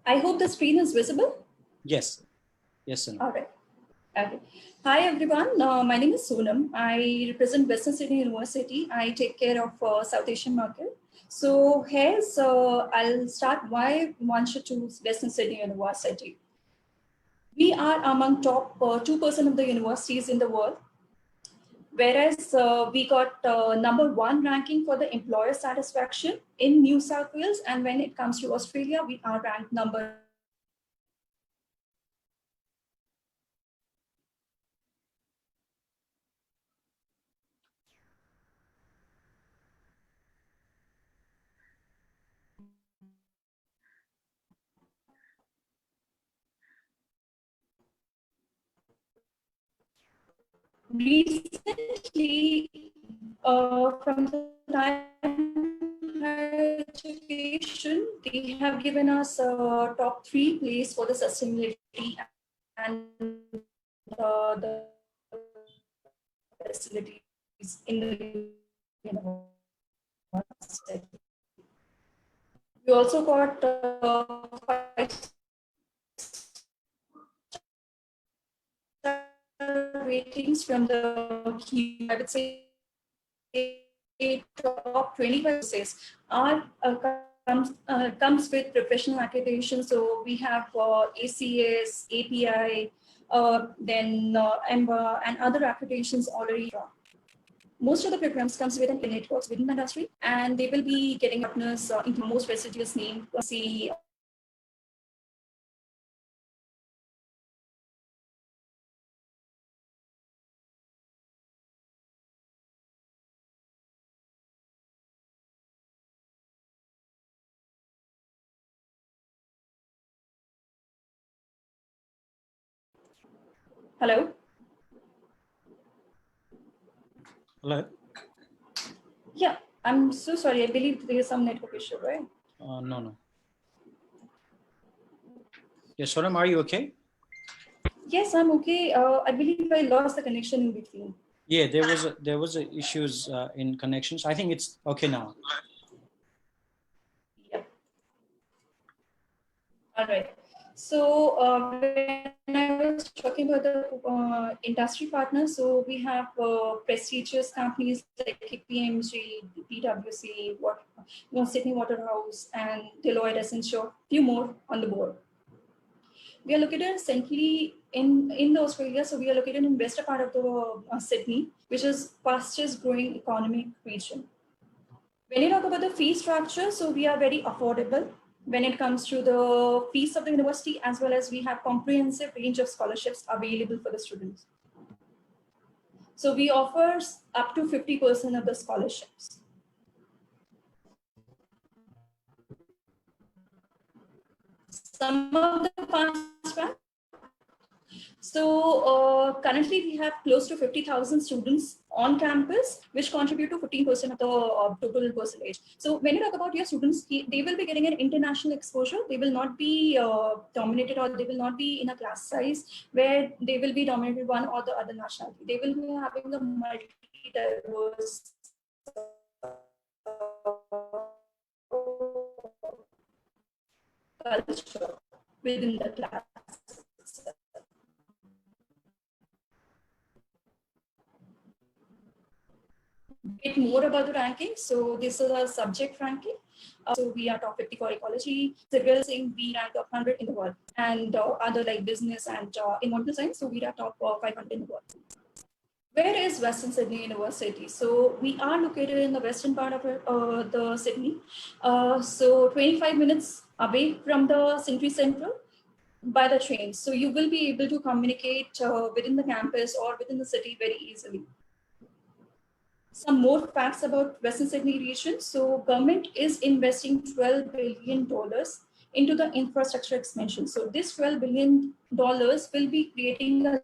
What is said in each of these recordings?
I hope the screen is visible. Yes. Yes, sir. All right. Okay. Hi, everyone. My name is Sonam. I represent Western Sydney University. I take care of South Asian market. So here's, I'll start why one should choose Western Sydney University. We are among top 2% of the universities in the world. Whereas we got #1 ranking for the employer satisfaction in New South Wales. And when it comes to Australia, we are ranked number recently, from the time higher education, they have given us a top 3 place for the sustainability and the facilities in the university. We also got 5 ratings from the key, I would say, top 25 says are comes with professional accreditation. So we have ACS, API, then EMBA and other accreditations already. Most of the programs comes with an networks within the industry, and they will be getting partners into most prestigious name. See. Hello. Hello. Yeah, I'm so sorry. I believe there is some network issue, right? No. Yes, Sonam, are you okay? Yes, I'm okay. I believe I lost the connection in between. Yeah, there was a issues in connections. I think it's okay now. Yep. All right. So when I was talking about the industry partners, so we have prestigious companies like KPMG, PwC, Sydney Waterhouse, and Deloitte, Accenture, few more on the board. We are located centrally in the Australia, so we are located in western part of the Sydney, which is fastest growing economic region. When you talk about the fee structure, so we are very affordable when it comes to the fees of the university, as well as we have comprehensive range of scholarships available for the students. So we offer up to 50% of the scholarships. Some of the fast track. So currently we have close to 50,000 students on campus, which contribute to 15% of the total percentage. So when you talk about your students, they will be getting an international exposure. They will not be dominated, or they will not be in a class size where they will be dominated one or the other nationality. They will be having a multi-diverse culture within the class. Bit more about the ranking. So this is a subject ranking. So we are top 50 for ecology, civil, we rank top 100 in the world, and other like business and environmental science. So we are top 500 in the world. Where is Western Sydney University? So we are located in the western part of the Sydney. So 25 minutes away from the Sydney Central by the train. So you will be able to communicate within the campus or within the city very easily. Some more facts about Western Sydney region. So government is investing $12 billion into the infrastructure expansion. So this $12 billion will be creating a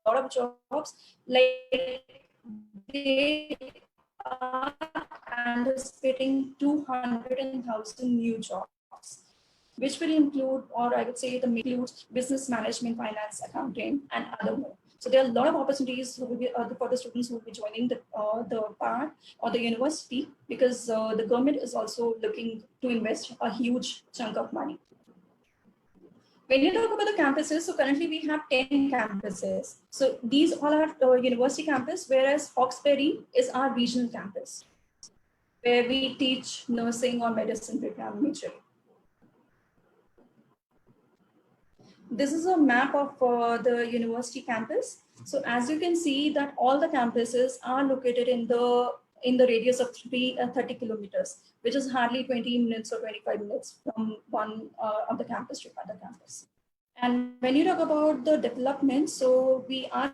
lot of jobs. Like they are anticipating 200,000 new jobs, which will include, or I would say the includes business management, finance, accounting, and other more. So there are a lot of opportunities who will be, for the students who will be joining the PAR or the university, because the government is also looking to invest a huge chunk of money. When you talk about the campuses, so currently we have 10 campuses. So these all are university campus, whereas Hawkesbury is our regional campus, where we teach nursing or medicine program majorly. This is a map of the university campus. So as you can see that all the campuses are located in the radius of 30 kilometers, which is hardly 20 minutes or 25 minutes from one of the campus to other campus. And when you talk about the development, so we are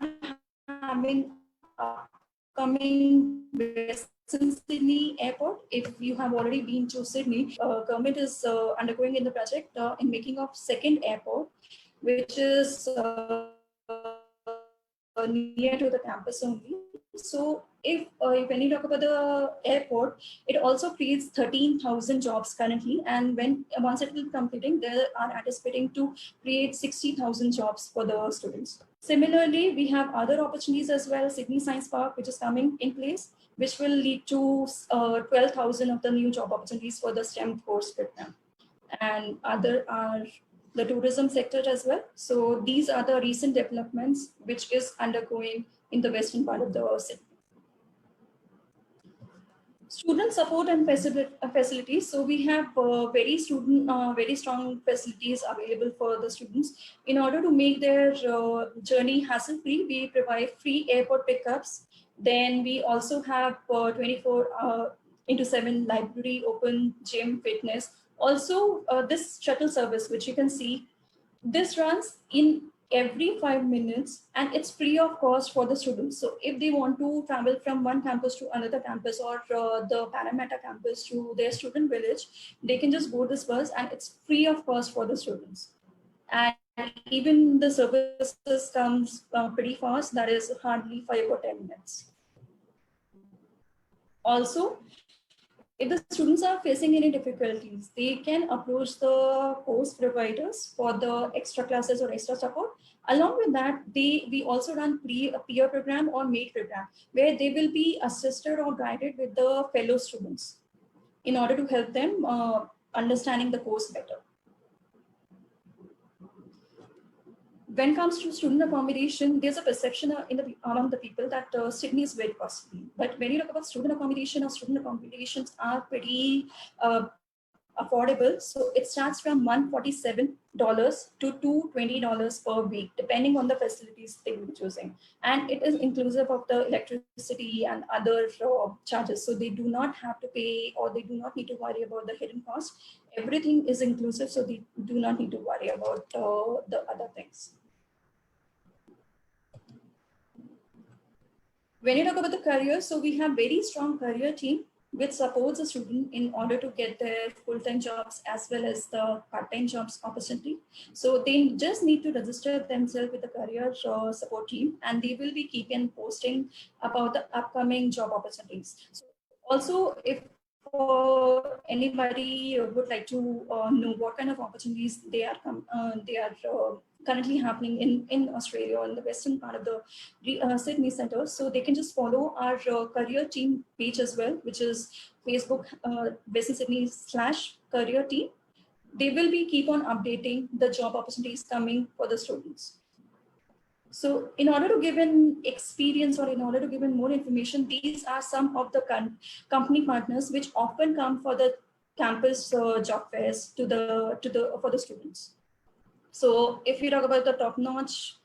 having upcoming Western Sydney Airport. If you have already been to Sydney, government is undergoing in the project in making of second airport, which is near to the campus only. So if when you talk about the airport, it also creates 13,000 jobs currently, and once it will be completing, they are anticipating to create 60,000 jobs for the students. Similarly, we have other opportunities as well. Sydney Science Park, which is coming in place, which will lead to 12,000 of the new job opportunities for the STEM course program, and other are the tourism sector as well. So these are the recent developments which is undergoing in the western part of the city. Student support and facilities. So we have very strong facilities available for the students. In order to make their journey hassle-free, we provide free airport pickups. Then we also have 24/7 library, open gym, fitness. Also, this shuttle service, which you can see, this runs in every 5 minutes, and it's free of cost for the students. So if they want to travel from one campus to another campus, or the Parramatta campus to their student village, they can just board this bus, and it's free of cost for the students. And even the services comes pretty fast, that is hardly 5 or 10 minutes. Also, if the students are facing any difficulties, they can approach the course providers for the extra classes or extra support. Along with that, we also run a peer program or mate program, where they will be assisted or guided with the fellow students in order to help them understanding the course better. When it comes to student accommodation, there's a perception among the people that Sydney is very costly. But when you talk about student accommodation, or student accommodations are pretty affordable. So it starts from $147 to $220 per week, depending on the facilities they will be choosing. And it is inclusive of the electricity and other charges. So they do not have to pay, or they do not need to worry about the hidden cost. Everything is inclusive, so they do not need to worry about the other things. When you talk about the career, so we have very strong career team which supports a student in order to get their full-time jobs as well as the part-time jobs opportunity. So they just need to register themselves with the career support team, and they will be keeping posting about the upcoming job opportunities. So also, if anybody would like to know what kind of opportunities they are currently happening in Australia, or in the western part of the Sydney Centre, so they can just follow our career team page as well, which is Facebook Western Sydney /career team. They will be keep on updating the job opportunities coming for the students. So in order to give an experience, or in order to give in more information, these are some of the company partners which often come for the campus job fairs for the students. So if you talk about the top-notch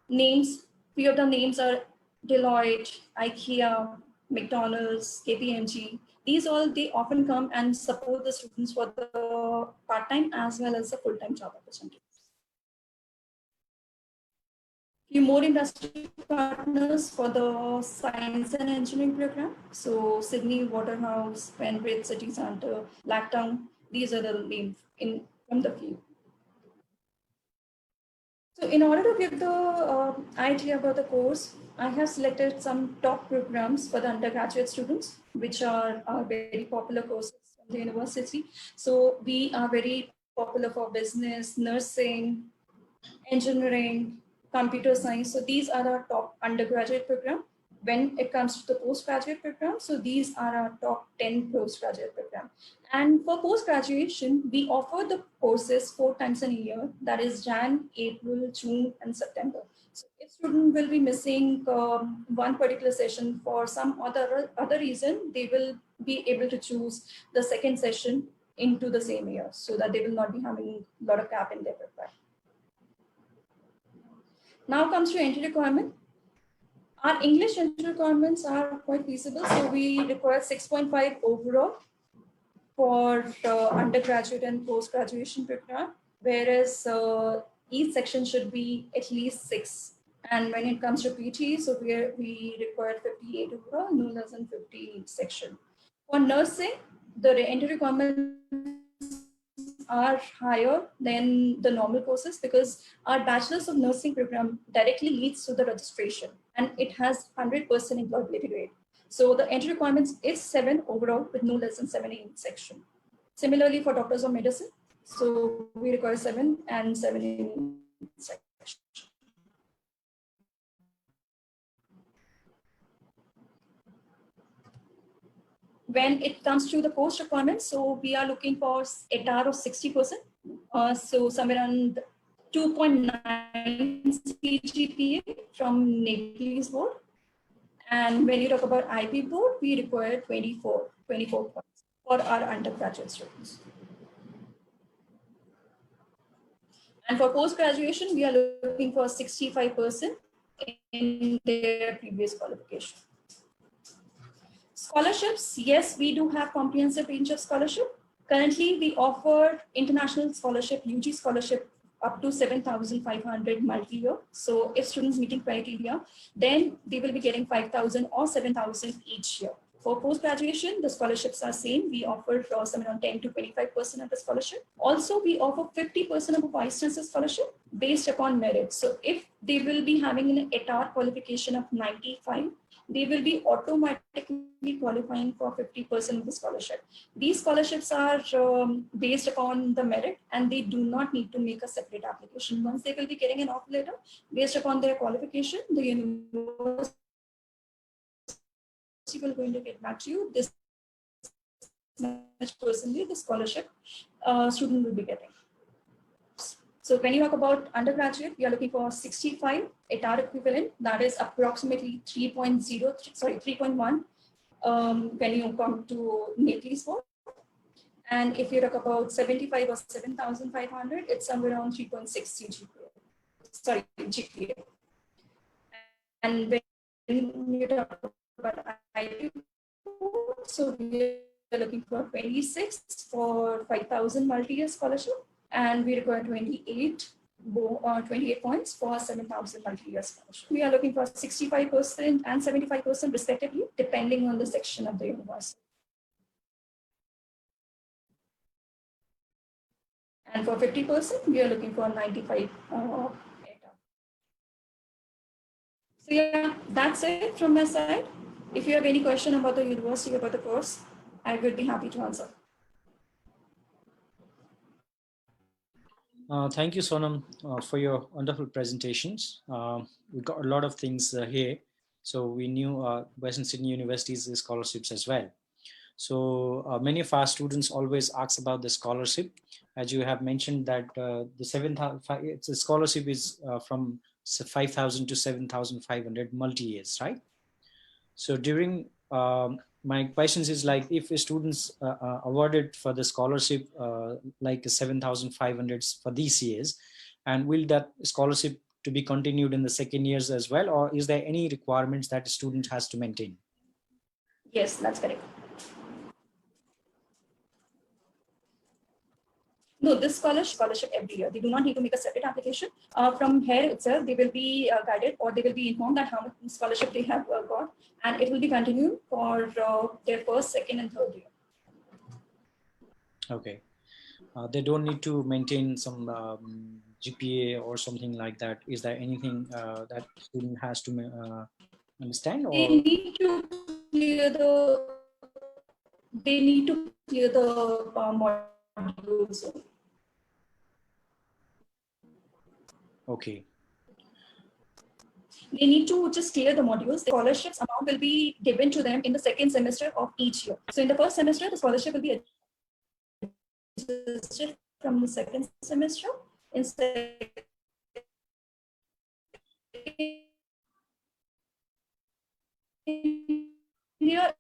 names, few of the names are Deloitte, IKEA, McDonald's, KPMG. These all, they often come and support the students for the part-time as well as the full-time job opportunities. Few more industry partners for the science and engineering program. So Sydney, Waterhouse, Penrith, City Centre, Blacktown. These are the names from the few. So in order to give the idea about the course, I have selected some top programs for the undergraduate students, which are very popular courses from the university. So we are very popular for business, nursing, engineering, computer science. So these are our top undergraduate program. When it comes to the postgraduate program, so these are our top 10 postgraduate program. And for post-graduation, we offer the courses 4 times in a year, that is Jan, April, June, and September. So if student will be missing one particular session for some other reason, they will be able to choose the second session into the same year so that they will not be having a lot of gap in their program. Now comes to entry requirement. Our English entry requirements are quite feasible. So we require 6.5 overall for undergraduate and post-graduation program, whereas each section should be at least 6. And when it comes to PT, so we require 58 overall, no less than 50 section. For nursing, the entry requirements are higher than the normal courses because our Bachelor's of Nursing program directly leads to the registration and it has 100% employability rate. So the entry requirements is 7 overall with no less than 7 in section. Similarly for Doctors of Medicine, so we require 7 and 7 in section. When it comes to the course requirements, so we are looking for ATAR of 60%. So somewhere around 2.9 CGPA from Nepean's board. And when you talk about IB board, we require 24 points for our undergraduate students. And for post-graduation, we are looking for 65% in their previous qualification. Scholarships, yes, we do have comprehensive range of scholarship. Currently, we offer international scholarship, UG scholarship up to 7,500 multi-year. So if students meeting criteria, then they will be getting 5,000 or 7,000 each year. For post-graduation, the scholarships are same. We offer somewhere around 10 to 25% of the scholarship. Also, we offer 50% of a vice chancellor scholarship based upon merit. So if they will be having an ATAR qualification of 95, they will be automatically qualifying for 50% of the scholarship. These scholarships are based upon the merit and they do not need to make a separate application. Once they will be getting an offer letter based upon their qualification, the university will going to get back to you. This much personally, the scholarship student will be getting. So when you talk about undergraduate, we are looking for 65 ATAR equivalent. That is approximately 3.1 when you come to Nepean's board. And if you talk about 75 or 7,500, it's somewhere around 3.6 GPA. And when you talk about IB board, so we are looking for 26 for 5,000 multi-year scholarship. And we require 28 points for 7,000 multi-year scholarship. We are looking for 65% and 75% respectively, depending on the section of the university. And for 50%, we are looking for 95. So yeah, that's it from my side. If you have any question about the university, about the course, I would be happy to answer. Thank you, Sonam, for your wonderful presentations. We got a lot of things here. So we knew Western Sydney University's scholarships as well. So many of our students always ask about the scholarship. As you have mentioned that the scholarship is from 5,000 to 7,500 multi-years, right? So during my questions is like, if students are awarded for the scholarship like 7,500 for these years, and will that scholarship to be continued in the second years as well, or is there any requirements that a student has to maintain? Yes, that's correct. No, this scholarship every year. They do not need to make a separate application. From here itself, they will be guided or they will be informed that how much scholarship they have got, and it will be continued for their first, second, and third year. Okay. They don't need to maintain some GPA or something like that. Is there anything that student has to understand? Or? They need to clear the modules. Okay. They need to just clear the modules. The scholarships amount will be given to them in the second semester of each year. So in the first semester, the scholarship will be adjusted from the second semester. In second year,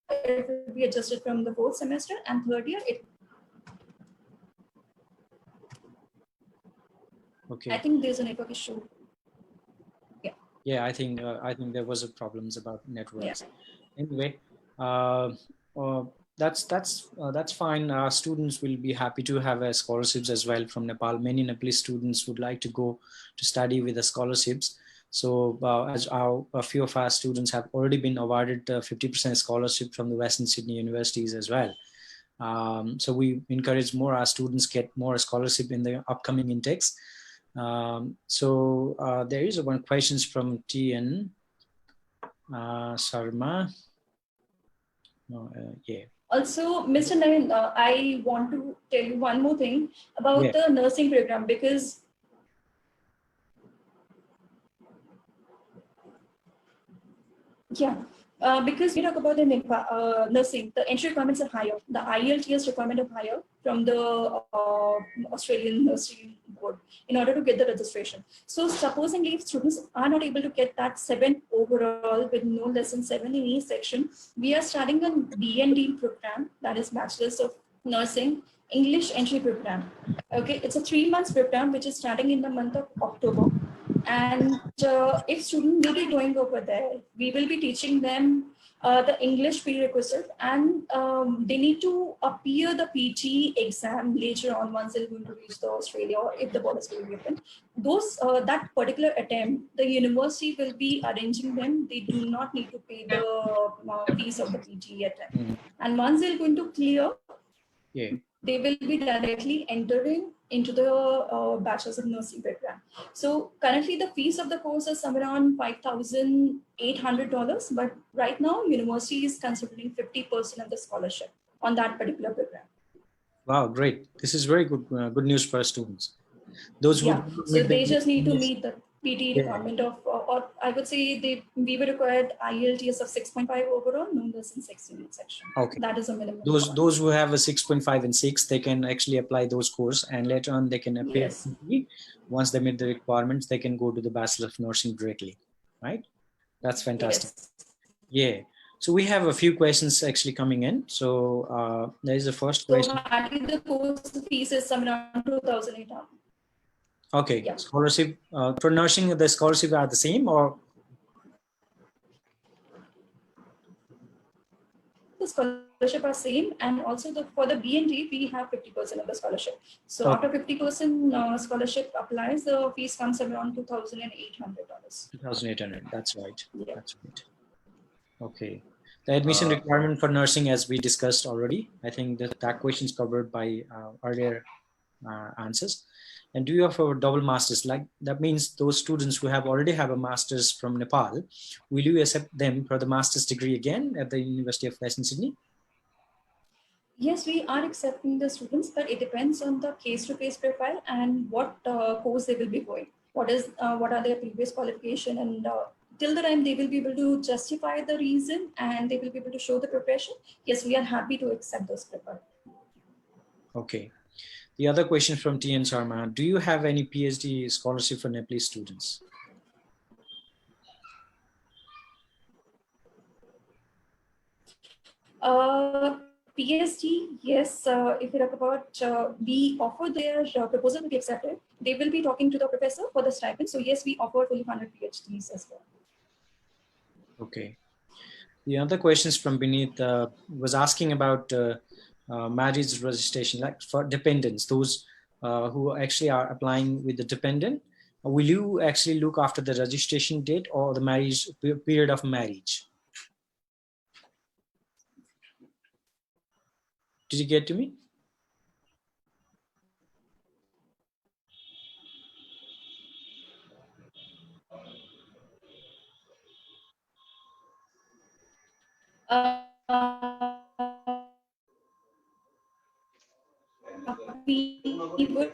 it will be adjusted from the fourth semester, and third year, Okay. I think there's a network issue. Yeah, I think there was a problems about networks. Yeah. Anyway, that's fine. Students will be happy to have scholarships as well from Nepal. Many Nepalese students would like to go to study with the scholarships. So as a few of our students have already been awarded 50% scholarship from the Western Sydney universities as well. So we encourage more our students get more scholarship in the upcoming intakes. There is one question from TN Sharma. Yeah. Also, Mr. Navin, I want to tell you one more thing about the nursing program, because because we talk about the nursing, the entry requirements are higher. The IELTS requirement are higher from the Australian Nursing Board in order to get the registration. So supposingly if students are not able to get that 7 overall with no less than 7 in each section, we are starting a BND program, that is Bachelor's of Nursing English Entry Program. Okay, it's a 3 months program which is starting in the month of October. And if students will be going over there, we will be teaching them the English prerequisite, and they need to appear the PT exam later on once they're going to reach the Australia, or if the borders will be open. Those that particular attempt, the university will be arranging them. They do not need to pay the fees of the PT attempt. And once they're going to clear, they will be directly entering into the Bachelor's of Nursing program. So currently the fees of the course is somewhere around $5,800, but right now university is considering 50% of the scholarship on that particular program. Wow, great! This is very good good news for our students. Those so they just need to meet the PT requirement of, or I would say we were required IELTS of 6.5 overall, no less than 6 in each section. Okay. That is a minimum. Those who have a 6.5 and 6, they can actually apply those courses, and later on they can appear. Yes. Once they meet the requirements, they can go to the Bachelor of Nursing directly, right? That's fantastic. Yes. Yeah. So we have a few questions actually coming in. So there is the first question. So the course fees is somewhere around 2,800. Okay. Yeah. Scholarship for nursing, the scholarship are the same, or? The scholarship are same, and also for the BND we have 50% of the scholarship. So after 50% scholarship applies, the fees comes around $2,800. 2,800. That's right. Yeah. That's right. Okay. The admission requirement for nursing, as we discussed already, I think that question is covered by earlier answers. And do you offer double masters? Like that means those students who already have a master's from Nepal, will you accept them for the master's degree again at the University of Western Sydney? Yes, we are accepting the students, but it depends on the case-to-case profile and what course they will be going. What are their previous qualification, and till the time they will be able to justify the reason and they will be able to show the profession. Yes, we are happy to accept those profiles. Okay. The other question from TN Sharma, do you have any PhD scholarship for Nepalese students? PhD, yes. If you talk about, we offer their proposal to be accepted. They will be talking to the professor for the stipend. So yes, we offer fully funded PhDs as well. Okay. The other questions from Beneath was asking about marriage registration, like for dependents, those who actually are applying with the dependent. Will you actually look after the registration date or the marriage period of marriage? Did you get to me? We would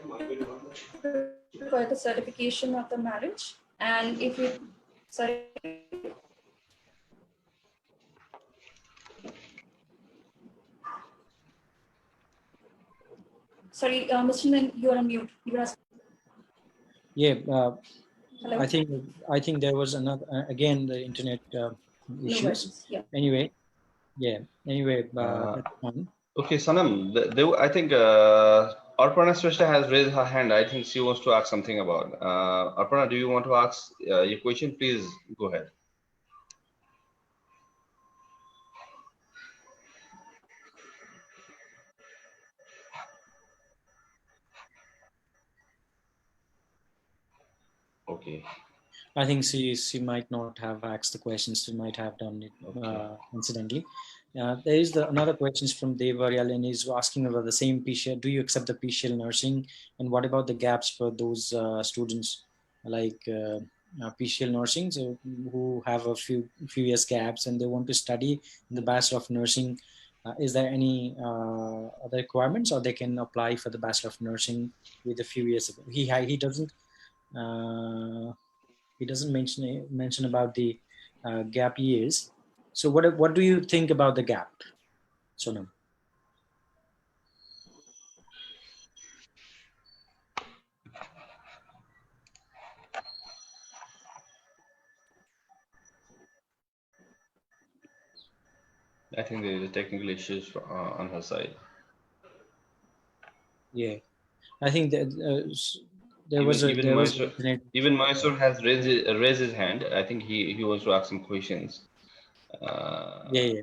require the certification of the marriage, and if it Sorry. Sorry, Mr. Nan, you are on mute. You were asking. Yeah, Hello. I think there was another again the internet No issues. worries. Yeah. Anyway, yeah. Anyway, that's fine. Okay, Sanam, I think Arpana Shrestha has raised her hand. I think she wants to ask something about. Arpana, do you want to ask your question? Please go ahead. Okay. I think she might not have asked the questions. She might have done it incidentally. There is another questions from Devaryal, and he's asking about the same PCL. Do you accept the PCL nursing? And what about the gaps for those students like PCL nursing, so who have a few years gaps and they want to study in the Bachelor of Nursing? Is there any other requirements, or they can apply for the Bachelor of Nursing with a few years? He doesn't. He doesn't mention about the gap years. So what do you think about the gap, Sonam? I think there is a technical issues on her side. Yeah, I think that even Mysore has raised his hand. I think he wants to ask some questions. Yeah.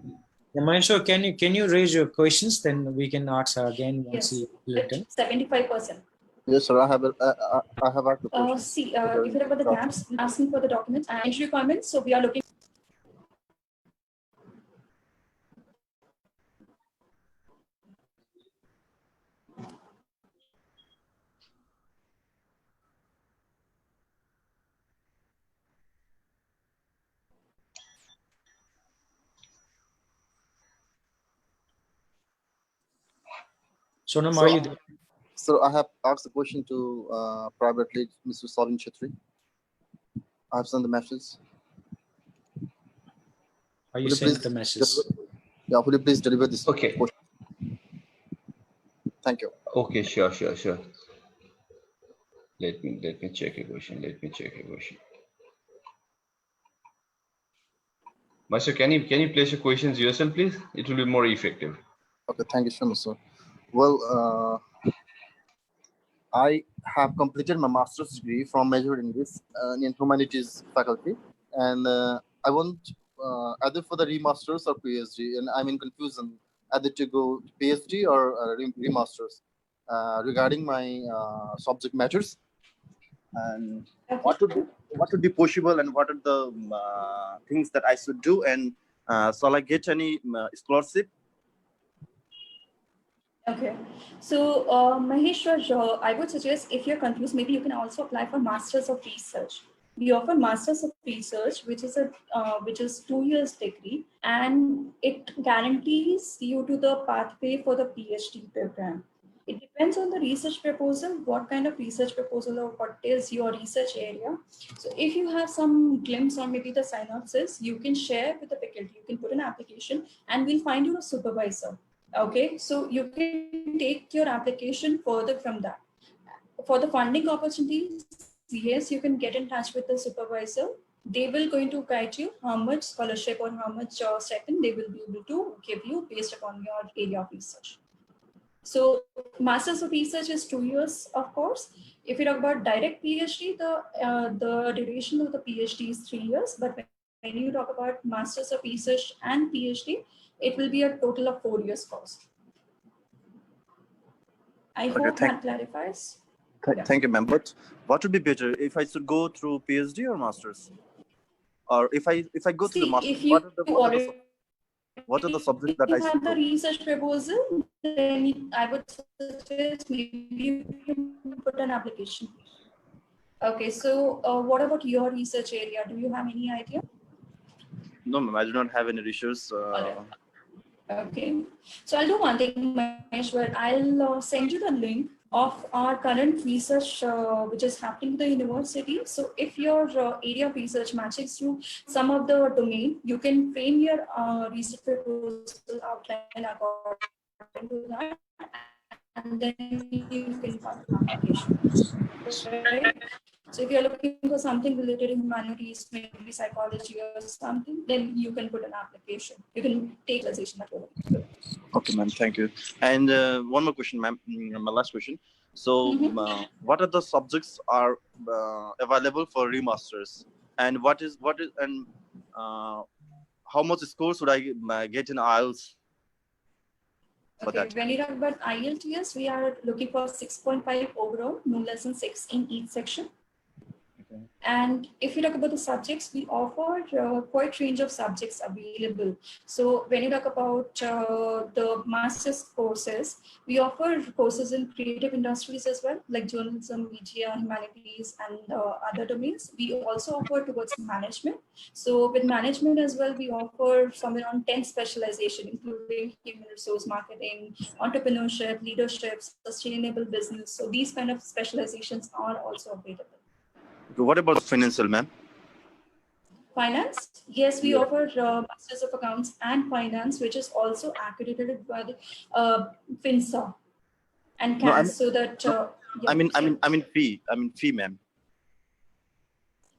Mysore, can you raise your questions? Then we can ask her again once Yes. he returns. 75%. Yes, sir. I have asked the question. See, if you look at the gaps, asking for the documents and entry requirements, so we are looking. Sonam, are you there? So I have asked the question to privately, Mr. Savin Chetri. I have sent the message. Are you sent the message? Yeah, will you please deliver this? Okay. Question? Thank you. Okay, sure. Let me check a question. Master, can you place your questions yourself, please? It will be more effective. Okay, thank you so much, sir. Well, I have completed my master's degree from major in this in humanities faculty, and I want either for the remasters or PhD, and I'm in confusion either to go to PhD or remasters regarding my subject matters, and what would be possible, and what are the things that I should do, and shall I get any scholarship? Okay, so Mahesh, I would suggest if you're confused, maybe you can also apply for Masters of Research. We offer Masters of Research, which is 2 years degree, and it guarantees you to the pathway for the PhD program. It depends on the research proposal, what kind of research proposal or what is your research area. So if you have some glimpse or maybe the synopsis, you can share with the faculty. You can put an application, and we'll find you a supervisor. Okay, so you can take your application further from that. For the funding opportunities, yes, you can get in touch with the supervisor. They will going to guide you how much scholarship or how much stipend they will be able to give you based upon your area of research. So Masters of Research is 2 years, of course. If you talk about direct PhD, the duration of the PhD is 3 years. But when you talk about Masters of Research and PhD, it will be a total of 4 years course. I hope that clarifies. Thank you, ma'am. But what would be better if I should go through PhD or masters, or if I go through the masters? What are the subjects that I should have the research proposal? Then I would suggest maybe you can put an application. Okay, so what about your research area? Do you have any idea? No, ma'am. I do not have any research. Okay, so I'll do one thing, Maheshwar. I'll send you the link of our current research which is happening in the university. So if your area of research matches to some of the domain, you can frame your research proposal outline according to that, and then you can file an application. Right? So if you're looking for something related to humanities, maybe psychology or something, then you can put an application. You can take realization that you're looking for. Okay, ma'am. Thank you. And one more question, ma'am. My last question. So, what are the subjects are available for remasters, and what is and how much scores would I get in IELTS for Okay, that? when you talk about IELTS, we are looking for 6.5 overall, no less than 6 in each section. Okay. And if you talk about the subjects, we offer quite range of subjects available. So when you talk about the master's courses, we offer courses in creative industries as well, like journalism, media, humanities, and other domains. We also offer towards management. So with management as well, we offer somewhere around 10 specialization, including human resource marketing, entrepreneurship, leadership, sustainable business. So these kind of specializations are also available. What about financial, ma'am? Finance, yes, we offer Masters of Accounts and Finance, which is also accredited by the FINSA and No, CAS, so that. I mean fee, ma'am.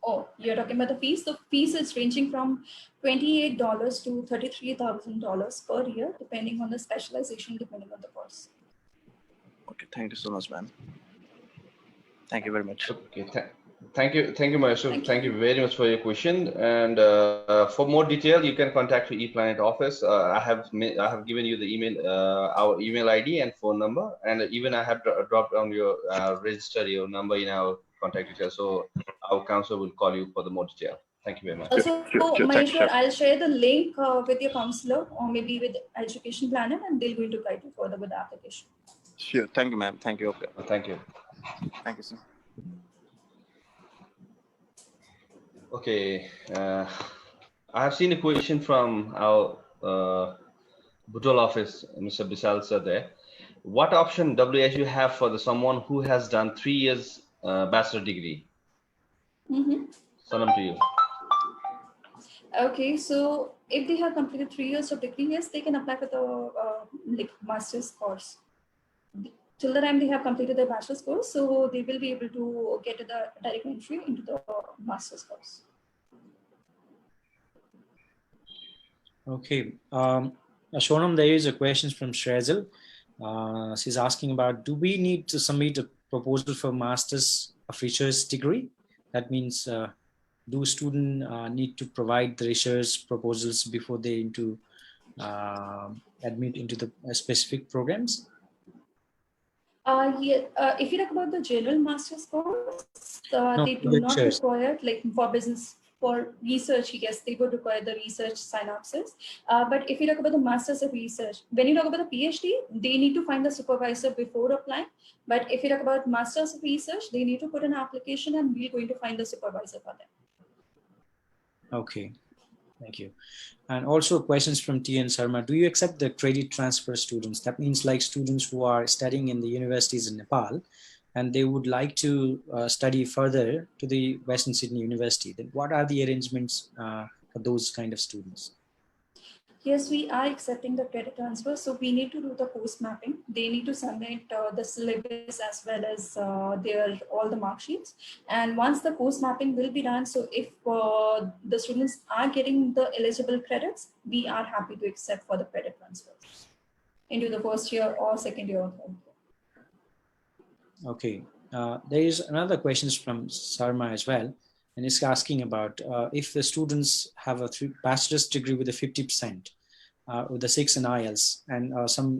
Oh, you're talking about the fees. The fees is ranging from $28 to $33,000 per year, depending on the specialization, depending on the course. Okay, thank you so much, ma'am. Thank you very much. Okay, thank you, Mahesh. Thank you very much for your question. And for more detail, you can contact your ePlanet office. I have given you the email, our email ID and phone number, and even I have dropped down your register your number in our contact details. So our counselor will call you for the more detail. Thank you very much. Also, Maheshwar, I'll share the link with your counselor or maybe with education planner, and they're going to guide you further with the application. Sure. Thank you, ma'am. Thank you. Okay. Thank you. Thank you, sir. Okay. I have seen a question from our Butol office, Mr. Bisal sir there. What option WSU have for someone who has done 3 years bachelor degree? Salam to you. Okay, so if they have completed 3 years of degree, yes, they can apply for the master's course. Till the time they have completed their bachelor's course, so they will be able to get the direct entry into the master's course. Okay. Shonam, there is a question from Shrezel. She's asking about, do we need to submit a proposal for master's of research degree? That means, do students need to provide the research proposals before they admit into the specific programs? If you talk about the general master's course, No, they do not require, like for business, for research, yes, they would require the research synopsis. But if you talk about the masters of research, when you talk about the PhD, they need to find the supervisor before applying. But if you talk about masters of research, they need to put an application and we're going to find the supervisor for them. Okay, thank you. And also questions from T.N. Sharma. Do you accept the credit transfer students? That means like students who are studying in the universities in Nepal and they would like to study further to the Western Sydney University. Then what are the arrangements for those kind of students? Yes, we are accepting the credit transfer. So we need to do the course mapping. They need to submit the syllabus as well as all the mark sheets. And once the course mapping will be done, so if the students are getting the eligible credits, we are happy to accept for the credit transfer into the first year or second year or third year. Okay. There is another question from Sarma as well. And it's asking about if the students have a bachelor's degree with a 50%, with the 6 in IELTS and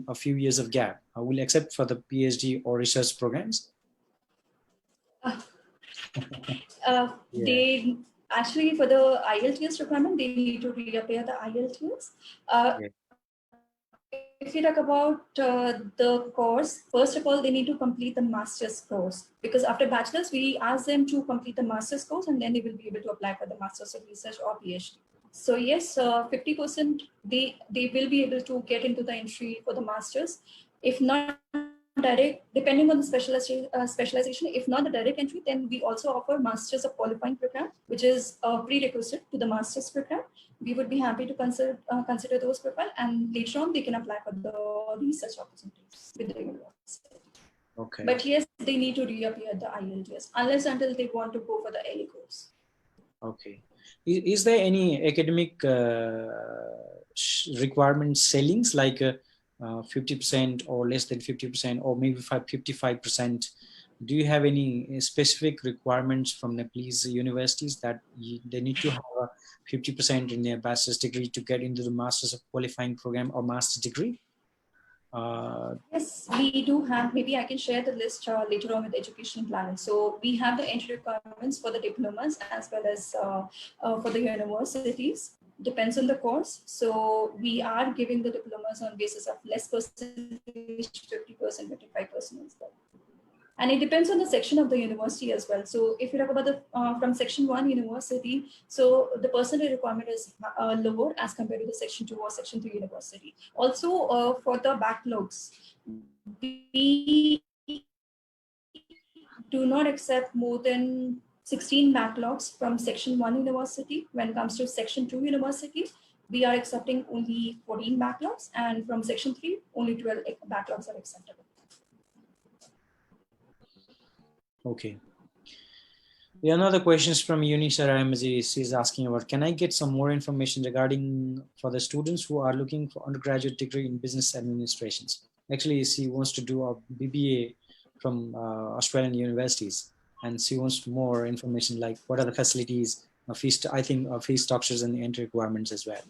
a few years of gap, will accept for the PhD or research programs? They actually, for the IELTS requirement, they need to reappear the IELTS. If you talk about the course, first of all, they need to complete the master's course, because after bachelor's, we ask them to complete the master's course and then they will be able to apply for the master's of research or PhD. So yes, 50% they will be able to get into the entry for the master's. If not direct, depending on the specialization, if not the direct entry, then we also offer Masters of Qualifying program, which is a prerequisite to the Masters program. We would be happy to consider those profile, and later on they can apply for the research opportunities with the university. Okay. But yes, they need to reappear the IELTS unless until they want to go for the LA course. Okay. Is there any academic requirement ceilings like 50% or less than 50% or maybe 55%? Do you have any specific requirements from Nepalese universities that they need to have a 50% in their bachelor's degree to get into the Masters of Qualifying program or master's degree? Yes, we do have, maybe I can share the list later on with education plan. So we have the entry requirements for the diplomas as well as for the universities. Depends on the course. So we are giving the diplomas on basis of less percentage, 50%, 55% as well. And it depends on the section of the university as well. So if you talk about the from section 1 university, so the percentage requirement is lower as compared to the section 2 or section 3 university. Also for the backlogs, we do not accept more than 16 backlogs from section 1 university. When it comes to section 2 university, we are accepting only 14 backlogs, and from section 3, only 12 backlogs are acceptable. Okay. Yeah, another questions from Unisa Ramazzi. She's asking about, can I get some more information regarding for the students who are looking for undergraduate degree in business administrations? Actually, she wants to do a BBA from Australian universities, and she wants more information like what are the facilities, fee structures and the entry requirements as well.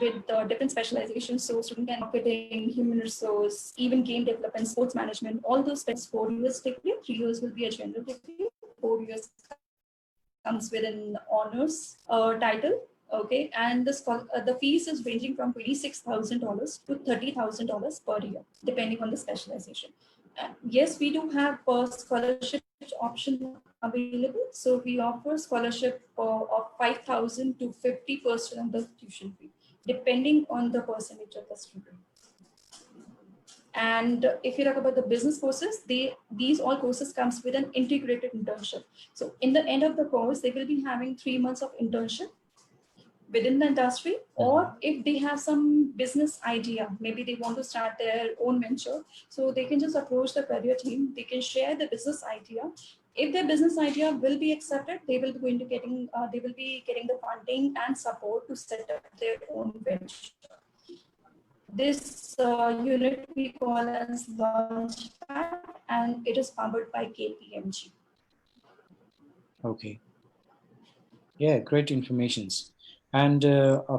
With different specializations, so student can marketing, human resource, even game development, sports management, all those spends 4 years degree. 3 years will be a general degree. 4 years comes with an honors title. Okay, and the fees is ranging from $26,000 to $30,000 per year, depending on the specialization. Yes, we do have a scholarship option available. So we offer scholarship of 5,000 to 50% of the tuition fee, depending on the percentage of the student. And if you talk about the business courses, these all courses comes with an integrated internship. So in the end of the course, they will be having 3 months of internship within the industry, or if they have some business idea, maybe they want to start their own venture, so they can just approach the career team. They can share the business idea. If their business idea will be accepted, they will be getting the funding and support to set up their own venture. This unit we call as Launchpad, and it is powered by KPMG. Okay. Yeah, great informations. And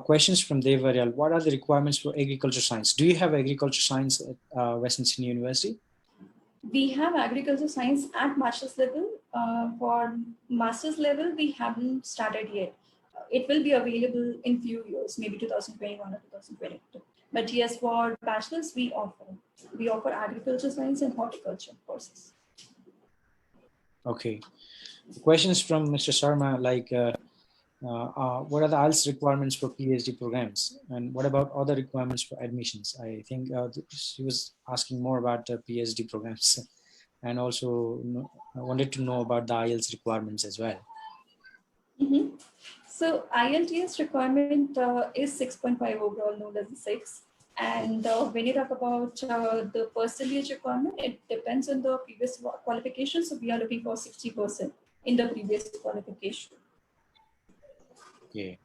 questions from Devaryal. What are the requirements for agriculture science? Do you have agriculture science at Western Sydney University? We have agriculture science at master's level. For master's level, we haven't started yet. It will be available in few years, maybe 2021 or 2022. But yes, for bachelor's, we offer agriculture science and horticulture courses. Okay. Questions from Mr. Sharma, like what are the IELTS requirements for PhD programs, and what about other requirements for admissions? I think she was asking more about PhD programs, and also I wanted to know about the IELTS requirements as well. Mm-hmm. So IELTS requirement is 6.5 overall, no less than 6. And when you talk about the percentage requirement, it depends on the previous qualification. So we are looking for 60% in the previous qualification. Okay.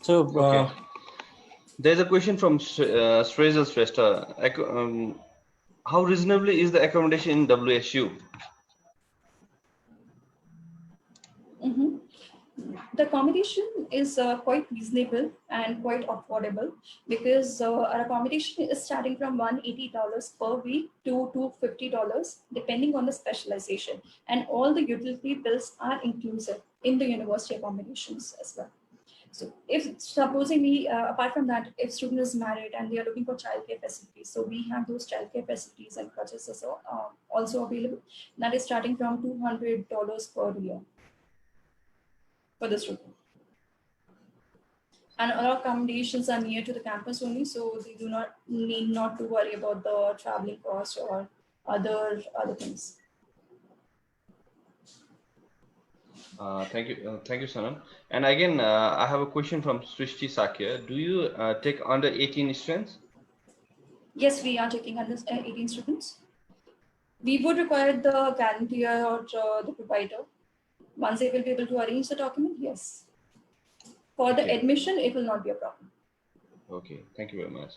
So okay. There's a question from Srezel Shrestha. How reasonably is the accommodation in WSU? Mm-hmm. The accommodation is quite reasonable and quite affordable, because our accommodation is starting from $180 per week to $250, depending on the specialization. And all the utility bills are inclusive in the university accommodations as well. So if supposingly, apart from that, if student is married and they are looking for childcare facilities, so we have those childcare facilities and crutches also available. That is starting from $200 per year for the student. And our accommodations are near to the campus only, so they do not need not to worry about the traveling cost or other things. Thank you, Sanam. And again, I have a question from Srishti Sakya. Do you take under 18 students? Yes, we are taking under 18 students. We would require the guarantor or the provider. Once they will be able to arrange the document, yes. For the admission, it will not be a problem. Okay, thank you very much.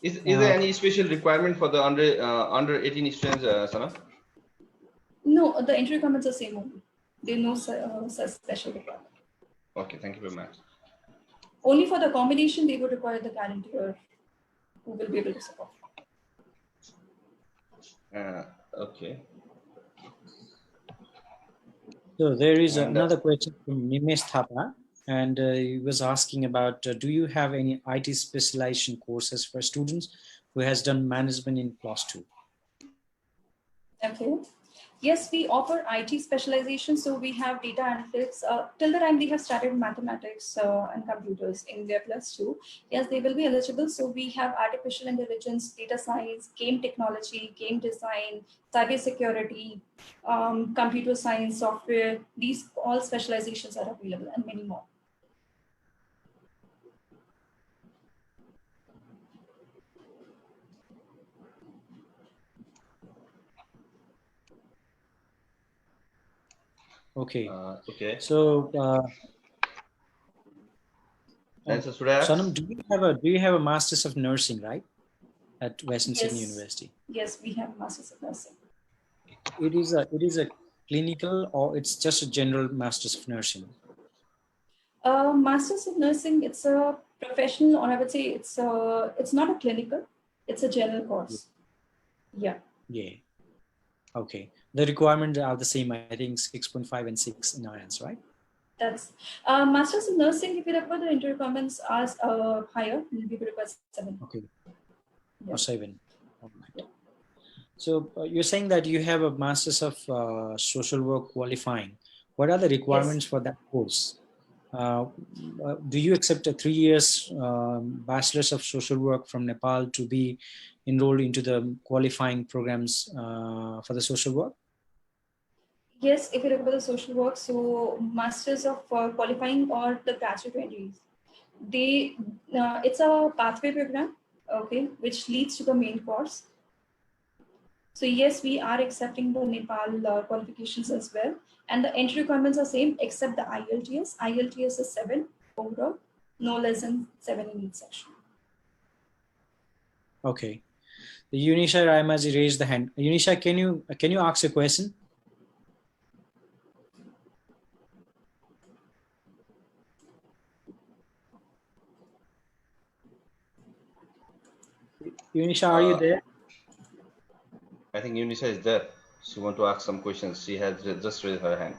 Is there any special requirement for the under 18 students, Sanam? No, the entry requirements are same only. There are no such special requirement. Okay, thank you very much. Only for the accommodation, they would require the guarantor who will be able to support. Okay. So there is another question from Nimesh Thapa, and he was asking about, do you have any IT specialization courses for students who has done management in class 2? Okay. Yes, we offer IT specialization. So we have data analytics. Till the time they have started mathematics and computers in their +2, yes, they will be eligible. So we have artificial intelligence, data science, game technology, game design, cybersecurity, computer science, software. These all specializations are available and many more. Okay. Okay. So, Sanam, do you have a Masters of Nursing, right, at Western Sydney University? Yes, we have Masters of Nursing. It is a clinical, or it's just a general Masters of Nursing? Masters of Nursing, it's a professional, or I would say it's not a clinical, it's a general course. Yeah. Yeah. Okay. The requirements are the same, I think 6.5 and 6 in IELTS, right? That's Masters of Nursing. If you require the inter requirements are higher, we require 7. Okay. Yeah. Or 7. All right. Yeah. So you're saying that you have a Masters of Social Work qualifying. What are the requirements for that course? Do you accept a 3 years Bachelor's of Social Work from Nepal to be enrolled into the qualifying programs for the social work? Yes, if you look at the social work, so Masters of Qualifying or the graduate degrees, it's a pathway program, okay, which leads to the main course. So yes, we are accepting the Nepal qualifications as well, and the entry requirements are same except the IELTS. IELTS is 7 overall, no less than 7 in each section. Okay. The Unisha Raimaji raised the hand. Unisha, can you ask a question? Unisha, are you there? I think Unisha is there. She wants to ask some questions. She has just raised her hand.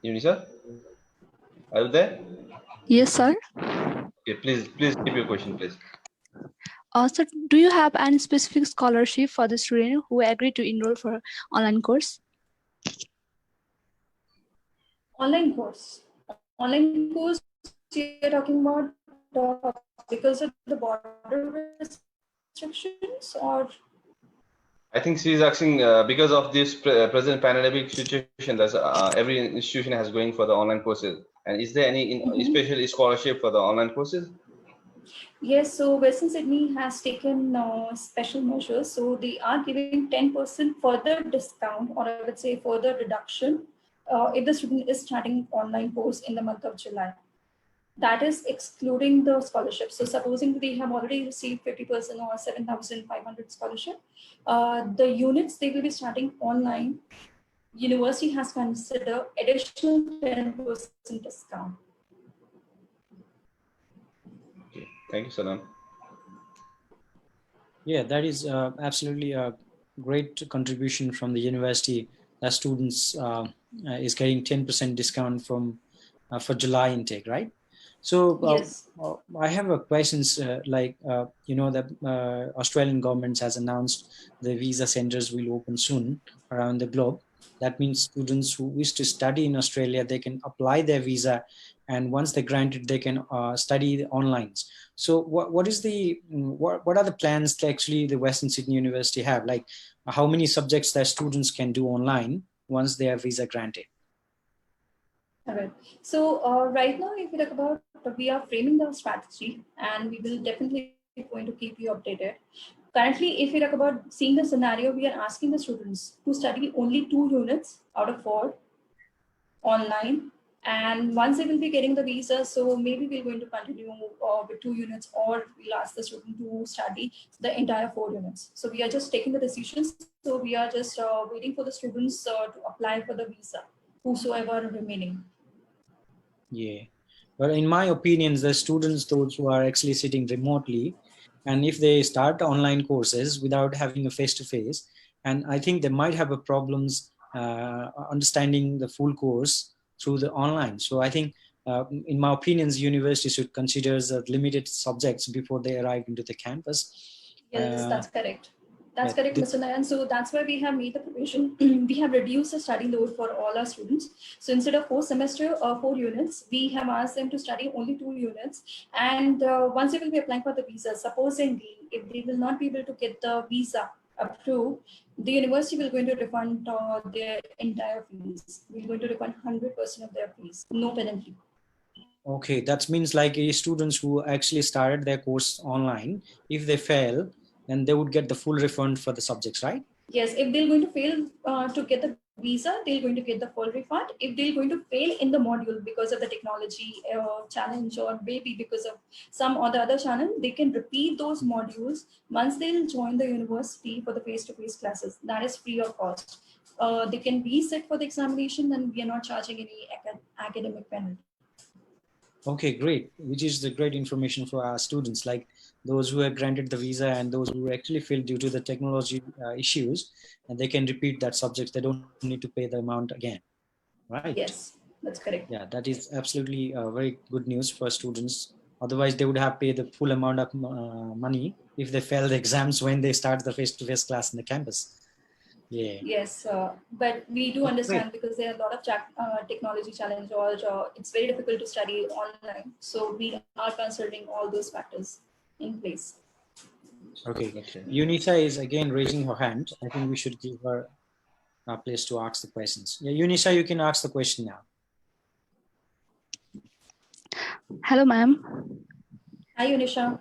Unisha, are you there? Yes, sir. Okay, please keep your question, please. Sir, do you have any specific scholarship for the student who agreed to enroll for online course? Online course. Online course, you're talking about because of the border restrictions, or? I think she is asking because of this present pandemic situation that every institution has going for the online courses. And is there any special scholarship for the online courses? Yes, so Western Sydney has taken special measures. So they are giving 10% further discount, or I would say further reduction, if the student is starting online course in the month of July. That is excluding the scholarship. So supposing they have already received 50% or 7,500 scholarship, the units they will be starting online, university has considered additional 10% discount. Okay, thank you, Sanam. Yeah, that is absolutely a great contribution from the university that students is getting 10% discount from for July intake, right? So Yes. I have a questions the Australian government has announced the visa centers will open soon around the globe. That means students who wish to study in Australia, they can apply their visa, and once they're granted, they can study online. So what are the plans that actually the Western Sydney University have? Like how many subjects that students can do online once they are visa granted? All right. So right now, if you talk about, we are framing the strategy, and we will definitely going to keep you updated. Currently, if you talk about seeing the scenario, we are asking the students to study only 2 units out of 4 online. And once they will be getting the visa, so maybe we're going to continue with 2 units, or we'll ask the student to study the entire 4 units. So we are just taking the decisions. So we are just waiting for the students to apply for the visa, whosoever are remaining. Yeah, but in my opinion, the students, those who are actually sitting remotely, and if they start online courses without having a face-to-face, and I think they might have a problems understanding the full course through the online. So I think, in my opinions, university should consider the limited subjects before they arrive into the campus. Yes, that's correct. That's Yeah, correct, Mr. Nayan. So that's why we have made the provision. We have reduced the study load for all our students. So instead of 4 units, we have asked them to study only 2 units. And once they will be applying for the visa, supposedly, if they will not be able to get the visa approved, the university will going to refund their entire fees. We're going to refund 100% of their fees, no penalty. Okay, that means like students who actually started their course online, if they fail, then they would get the full refund for the subjects, right? Yes, if they're going to fail to get the visa, they're going to get the full refund. If they're going to fail in the module because of the technology challenge, or maybe because of some or the other channel, they can repeat those modules once they'll join the university for the face-to-face classes. That is free of cost. They can resit for the examination, and we are not charging any academic penalty. Okay, great. Which is the great information for our students, like those who are granted the visa and those who actually failed due to the technology issues, and they can repeat that subject. They don't need to pay the amount again, right? Yes, that's correct. Yeah, that is absolutely very good news for students. Otherwise, they would have paid the full amount of money if they fail the exams when they start the face-to-face class in the campus. Yeah. Yes, but we do understand because there are a lot of technology challenge, or it's very difficult to study online. So we are considering all those factors in place. Okay. Unisa is again raising her hand. I think we should give her a place to ask the questions. Yeah, Unisa, you can ask the question now. Hello, ma'am. Hi, Unisha.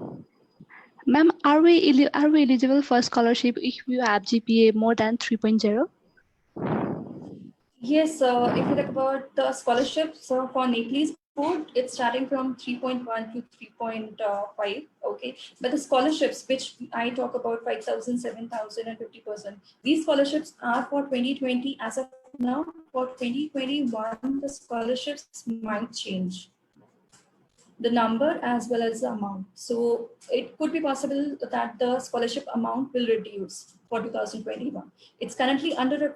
Ma'am, are we eligible for scholarship if we have GPA more than 3.0? Yes, if you talk about the scholarships for Nepean's board, it's starting from 3.1 to 3.5. Okay, but the scholarships, which I talk about 5,000, 7,000, and 50%, these scholarships are for 2020 as of now. For 2021, the scholarships might change, the number as well as the amount. So it could be possible that the scholarship amount will reduce for 2021. It's currently under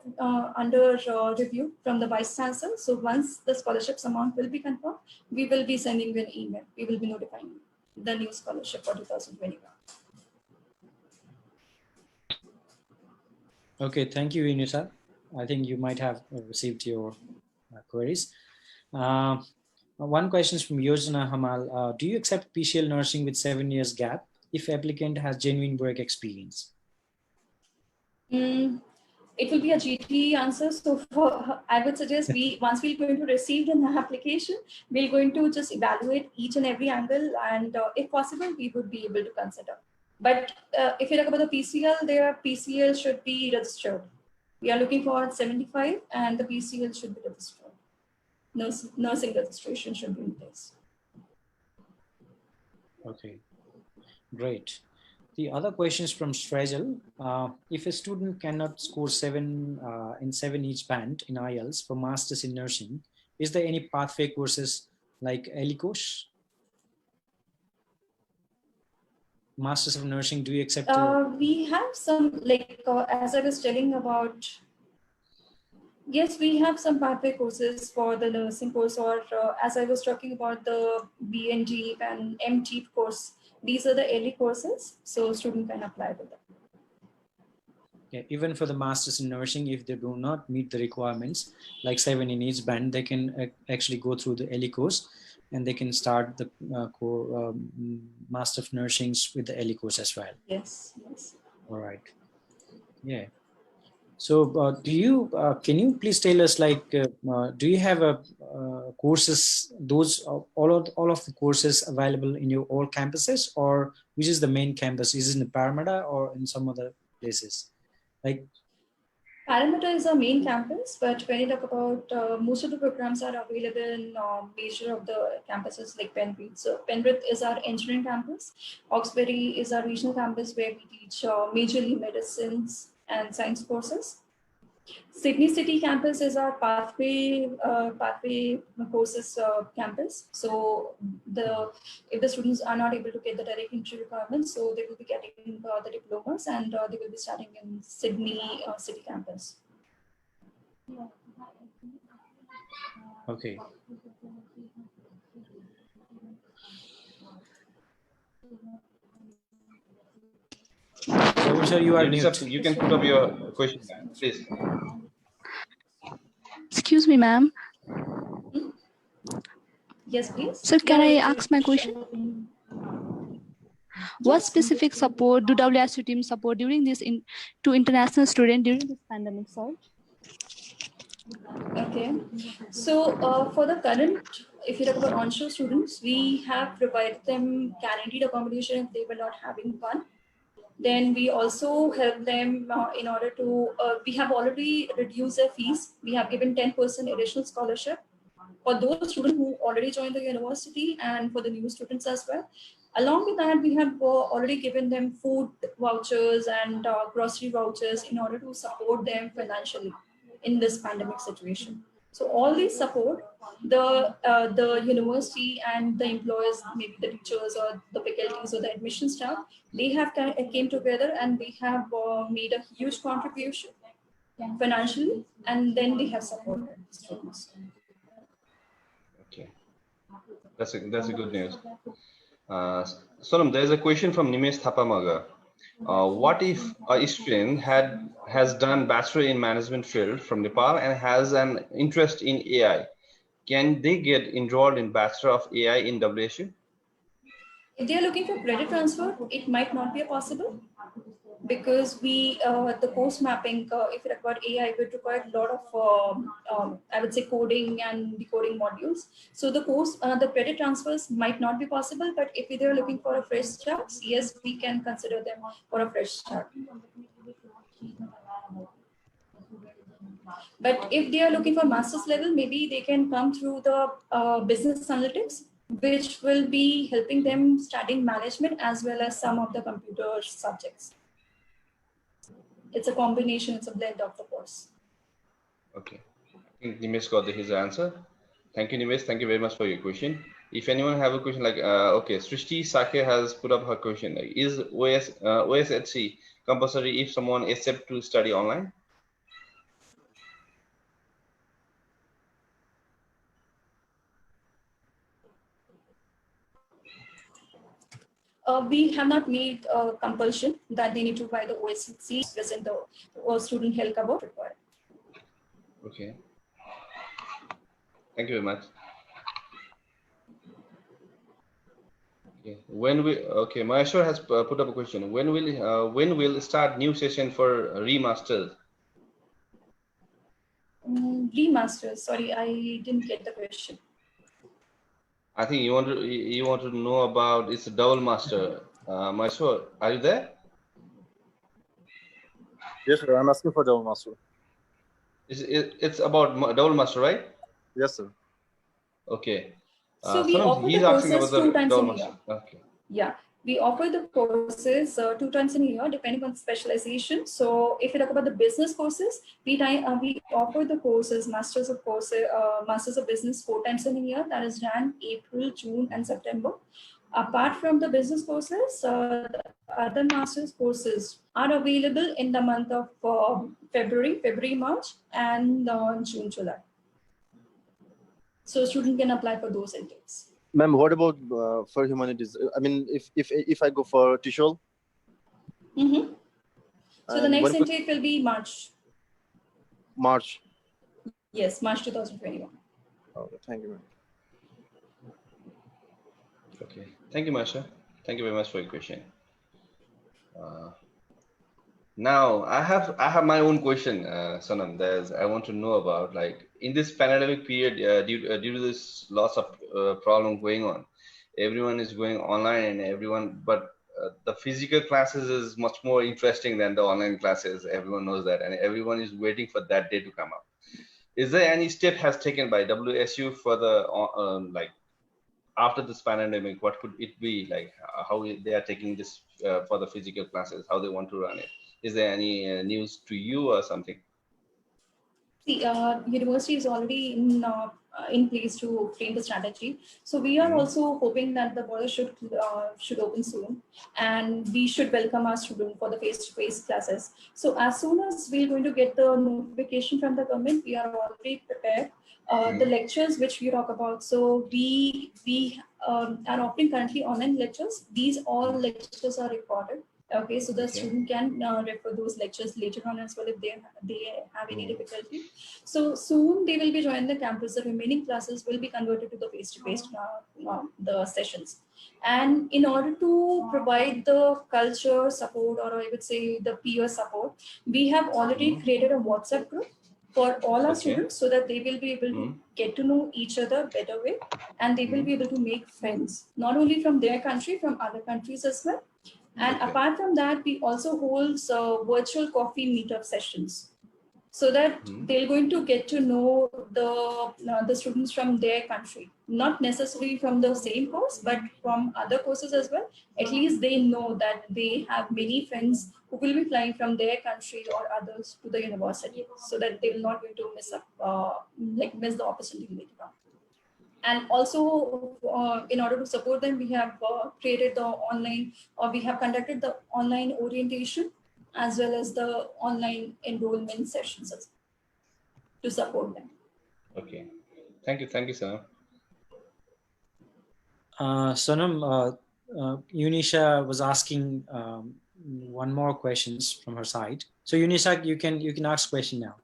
review from the Vice Chancellor. So once the scholarships amount will be confirmed, we will be sending you an email. We will be notifying you the new scholarship for 2021. Okay, thank you, Unisa. I think you might have received your queries. One question is from Yojana Hamal. Do you accept PCL nursing with 7 years gap if applicant has genuine work experience? It will be a GT answer. So I would suggest once we're going to receive an application, we're going to just evaluate each and every angle, and if possible, we would be able to consider. But if you talk about the PCL, their PCL should be registered. We are looking for 75, and the PCL should be registered. Nursing registration should be in place. Okay, great. The other question is from Stragel. If a student cannot score 7 in 7 each band in IELTS for masters in nursing, is there any pathway courses like ELICOS? Masters of Nursing, do you accept? We have some, like as I was telling about Yes, we have some pathway courses for the nursing course, or as I was talking about the BNG and MG course. These are the early courses, so student can apply to them. Yeah, even for the masters in nursing, if they do not meet the requirements, like 7 in each band, they can actually go through the LE course and they can start the Master of Nursing with the LE course as well. Yes, yes. All right. Yeah. So can you please tell us, like, do you have courses, all of the courses available in your all campuses, or which is the main campus? Is it in Parramatta or in some other places? Like, Parramatta is our main campus, but when you talk about most of the programs are available in major of the campuses like Penrith. So Penrith is our engineering campus. Hawkesbury is our regional campus where we teach majorly medicines and science courses. Sydney City campus is our pathway courses campus. So if the students are not able to get the direct entry requirements, so they will be getting the diplomas, and they will be starting in Sydney City campus. okay. So you are mute. You can put up your question, please. Excuse me, ma'am. Yes, please. Sir, can I ask my question? What specific support do WSU team support during this to international students during this pandemic, sir? Okay. So for the current, if you talk about onshore students, we have provided them guaranteed accommodation if they were not having one. Then we also help them in order to, we have already reduced their fees. We have given 10% additional scholarship for those students who already joined the university and for the new students as well. Along with that, we have already given them food vouchers and grocery vouchers in order to support them financially in this pandemic situation. So all these support, the university and the employers, maybe the teachers or the faculties or the admission staff, they have came together and they have made a huge contribution financially, and then they have supported students. Okay, that's a good news. Sonam, there's a question from Nimesh Thapamaga. What if a student has done bachelor in management field from Nepal and has an interest in AI? Can they get enrolled in Bachelor of AI in WSU? If they are looking for credit transfer, it might not be possible because we the course mapping, if you require AI, would require a lot of I would say coding and decoding modules. So the course, the credit transfers might not be possible. But if they are looking for a fresh start, yes, we can consider them for a fresh start. But if they are looking for master's level, maybe they can come through the business analytics, which will be helping them studying management as well as some of the computer subjects. It's a combination, it's a blend of the course. Okay, I think Nimesh got his answer. Thank you, Nimesh. Thank you very much for your question. If anyone have a question, like, okay, Srishti Sakhe has put up her question. Like, is OSHC compulsory if someone accepts to study online? We have not made a compulsion that they need to buy the OSHC present the student health cover required. Okay. Thank you very much. Okay. Maheshwar has put up a question. When will start new session for remastered? Remasters. Sorry, I didn't get the question. I think you want to know about it's a double master. Maheshwar, are you there? Yes, sir. I'm asking for double master. It's about double master, right? Yes, sir. Okay. So we offer the courses 2 times in a year. Okay. Yeah, we offer the courses 2 times in a year, depending on specialization. So if you talk about the business courses, we offer the courses, masters of business 4 times in a year. That is Jan, April, June, and September. Apart from the business courses, the other master's courses are available in the month of February, March, and June, July. So student can apply for those intakes. Ma'am, what about for humanities? I mean, if I go for TESOL? Mm-hmm. So the next intake will be March. March. Yes, March 2021. Okay, thank you, ma'am. Okay, thank you, Masha. Thank you very much for your question. Now I have my own question, Sonam. I want to know about, like, in this pandemic period, due to this lots of problem going on, everyone is going online, and the physical classes is much more interesting than the online classes. Everyone knows that, and everyone is waiting for that day to come up. Is there any step has taken by WSU for the like, after this pandemic? What could it be like? How they are taking this for the physical classes? How they want to run it? Is there any news to you or something? The university is already in place to frame the strategy. So we are also hoping that the border should open soon, and we should welcome our students for the face-to-face classes. So as soon as we're going to get the notification from the government, we are already prepared. The lectures which we talk about, so we are offering currently online lectures. These all lectures are recorded. Okay, so the student can refer those lectures later on as well if they have any difficulty. So soon they will be joining the campus. The remaining classes will be converted to the face-to-face the sessions. And in order to provide the culture support, or I would say the peer support, we have already created a WhatsApp group for all our students, so that they will be able to get to know each other better way, and they will be able to make friends, not only from their country, from other countries as well. And apart from that, we also hold virtual coffee meetup sessions, so that they're going to get to know the students from their country, not necessarily from the same course, but from other courses as well. At least they know that they have many friends who will be flying from their country or others to the university, so that they will not going to miss the opportunity later on. And also, in order to support them, we have created the online, or we have conducted the online orientation as well as the online enrollment sessions to support them. Okay, thank you, Sonam. Sonam, Unisha was asking one more questions from her side. So Unisha, you can ask question now.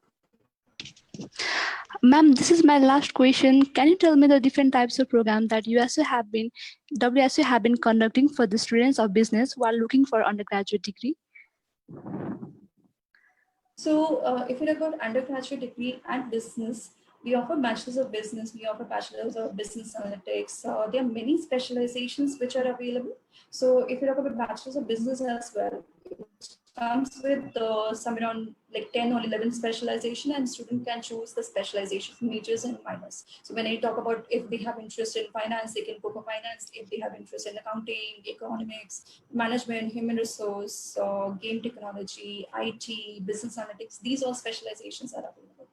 Ma'am, this is my last question. Can you tell me the different types of programs that WSU have been conducting for the students of business while looking for undergraduate degree? So if you look at undergraduate degree and business, we offer bachelors of business, we offer bachelors of business analytics. There are many specializations which are available. So if you look at the bachelors of business as well, it comes with somewhere around like 10 or 11 specialization, and student can choose the specialization majors and minors. So when I talk about if they have interest in finance, they can go for finance. If they have interest in accounting, economics, management, human resource, game technology, IT, business analytics, these all specializations are available.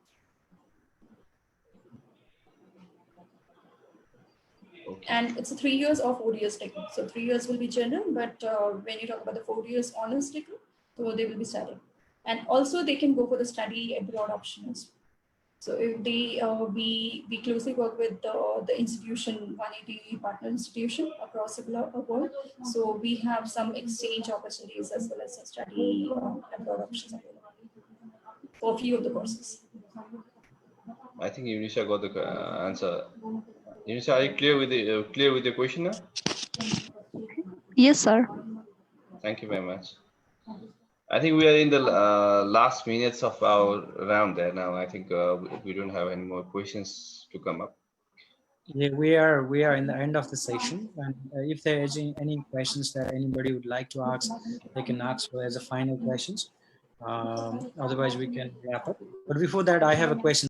Okay. And it's a 3 years or 4 years degree. So 3 years will be general, but when you talk about the 4 years honors degree, so they will be studying. And also they can go for the study abroad options. So if they, we closely work with the institution, 180 partner institution across the world. So we have some exchange opportunities as well as a study abroad options available for a few of the courses. I think Unisha got the answer. Unisha, are you clear with your question now? Yes, sir. Thank you very much. I think we are in the last minutes of our round there now. I think we don't have any more questions to come up. Yeah, we are in the end of the session, and if there is any questions that anybody would like to ask, they can ask as a final questions. Otherwise, we can wrap up. But before that, I have a question.